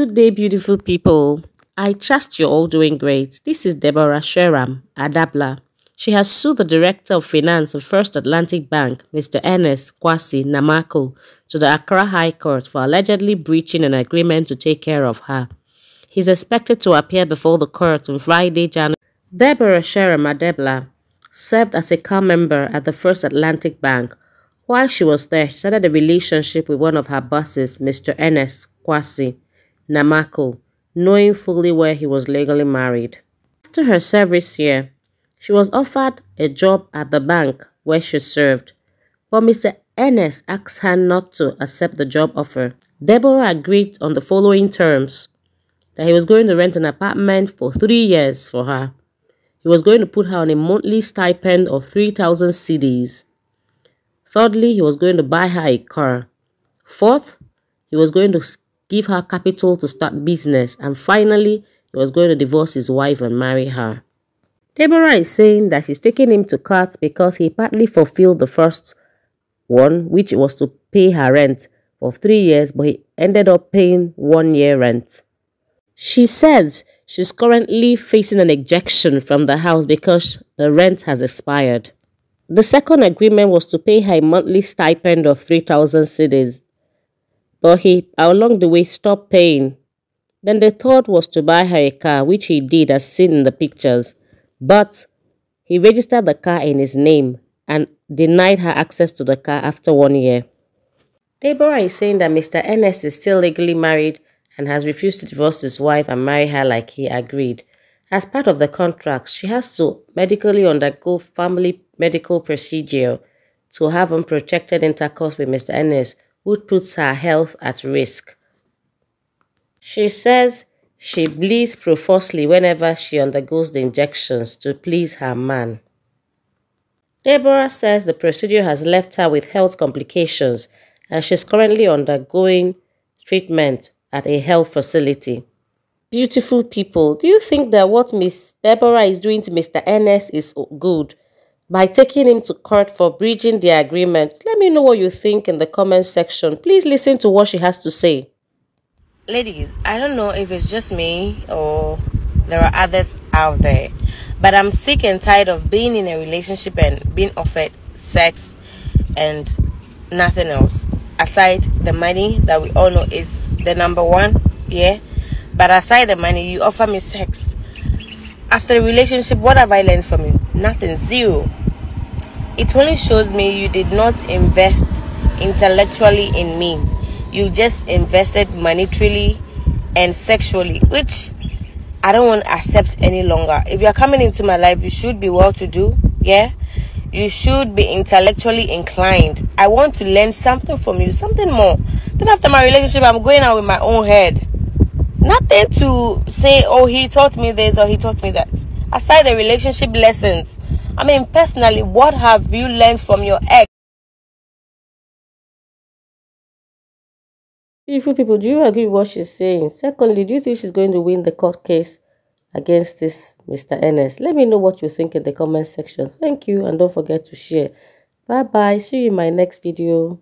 Good day, beautiful people. I trust you're all doing great. This is Deborah Sheram Adabla. She has sued the Director of Finance of First Atlantic Bank, Mr. Ernest Kwasi Namako, to the Accra High Court for allegedly breaching an agreement to take care of her. He's expected to appear before the court on Friday, January. Deborah Sheram Adabla served as a car member at the First Atlantic Bank. While she was there, she started a relationship with one of her bosses, Mr. Ernest Kwasi Namako, knowing fully where he was legally married. After her service here, she was offered a job at the bank where she served, but Mr. Ernest asked her not to accept the job offer. Deborah agreed on the following terms: that he was going to rent an apartment for 3 years for her. He was going to put her on a monthly stipend of 3,000 cedis. Thirdly, he was going to buy her a car. Fourth, he was going to give her capital to start business. And finally, he was going to divorce his wife and marry her. Deborah is saying that she's taking him to court because he partly fulfilled the first one, which was to pay her rent for 3 years, but he ended up paying 1 year rent. She says she's currently facing an ejection from the house because the rent has expired. The second agreement was to pay her a monthly stipend of 3,000 cedis, but he, along the way, stopped paying. Then the third was to buy her a car, which he did as seen in the pictures, but he registered the car in his name and denied her access to the car after 1 year. Deborah is saying that Mr. Ernest is still legally married and has refused to divorce his wife and marry her like he agreed. As part of the contract, she has to medically undergo family medical procedure to have unprotected intercourse with Mr. Ernest, which puts her health at risk. She says she bleeds profusely whenever she undergoes the injections to please her man. Deborah says the procedure has left her with health complications and she's currently undergoing treatment at a health facility. Beautiful people, do you think that what Miss Deborah is doing to Mr. Ernest is good by taking him to court for breaching the agreement? Let me know what you think in the comment section. Please listen to what she has to say. Ladies, I don't know if it's just me or there are others out there, but I'm sick and tired of being in a relationship and being offered sex and nothing else aside the money that we all know is the number one, yeah? But aside the money, you offer me sex. After the relationship, what have I learned from you? Nothing, zero. It only shows me you did not invest intellectually in me. You just invested monetarily and sexually, which I don't want to accept any longer. If you're coming into my life, you should be well-to-do, yeah? You should be intellectually inclined. I want to learn something from you, something more. Then after my relationship, I'm going out with my own head. Nothing to say, oh, he taught me this or he taught me that. Aside the relationship lessons, I mean, personally, what have you learned from your ex? Beautiful people, do you agree with what she's saying? Secondly, do you think she's going to win the court case against this Mr. Ernest? Let me know what you think in the comment section. Thank you, and don't forget to share. Bye-bye. See you in my next video.